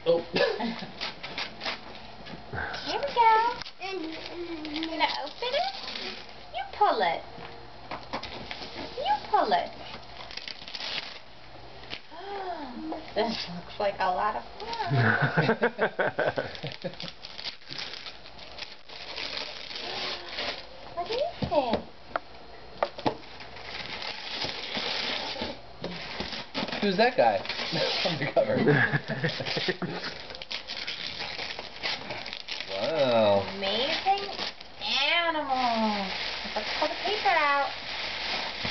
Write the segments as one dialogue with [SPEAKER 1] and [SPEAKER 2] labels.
[SPEAKER 1] Oh.
[SPEAKER 2] Here we go. You gonna open it? You pull it. You pull it. This looks like a lot of fun. What is it?
[SPEAKER 1] Who's that guy on the cover? Wow.
[SPEAKER 2] Amazing animals. Let's pull the paper out.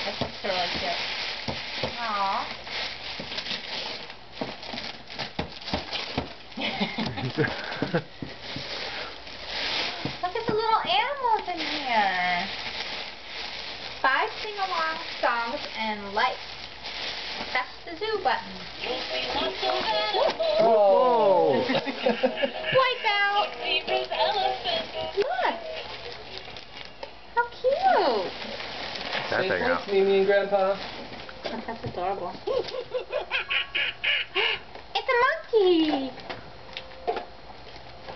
[SPEAKER 2] This looks really cute. Aww. Look at the little animals in here. 5 sing-along songs and life. Press the zoo button.
[SPEAKER 1] Oh!
[SPEAKER 2] Wipe out. Look. How cute.
[SPEAKER 3] That
[SPEAKER 1] Say
[SPEAKER 3] thing
[SPEAKER 1] thanks,
[SPEAKER 3] out.
[SPEAKER 1] Mimi and Grandpa.
[SPEAKER 2] That's adorable. It's a monkey.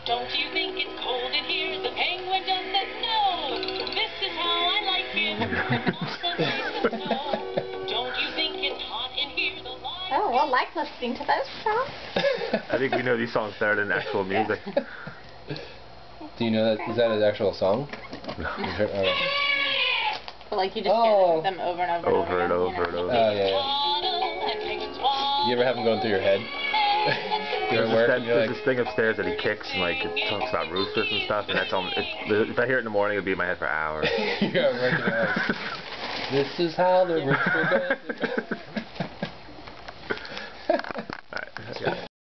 [SPEAKER 4] Don't you think it's cold in here? The penguin doesn't know. This is how I like it. Awesome days of snow. Don't you think it's hot in here? The lights.
[SPEAKER 2] Oh, we'll like listening to those songs.
[SPEAKER 3] I think we know these songs better than actual music.
[SPEAKER 1] Do you know that? Is that an actual song?
[SPEAKER 2] But like you just hear them over and over
[SPEAKER 3] Over and
[SPEAKER 2] again,
[SPEAKER 3] over and over.
[SPEAKER 1] Oh, yeah. You ever have them going through your head? You're at work and you're
[SPEAKER 3] There's
[SPEAKER 1] like,
[SPEAKER 3] this thing upstairs that he kicks and like it talks about roosters and stuff, and that's all. If I hear it in the morning, it'll be in my head for hours.
[SPEAKER 1] you're at work and you're like, this is how the rooster goes.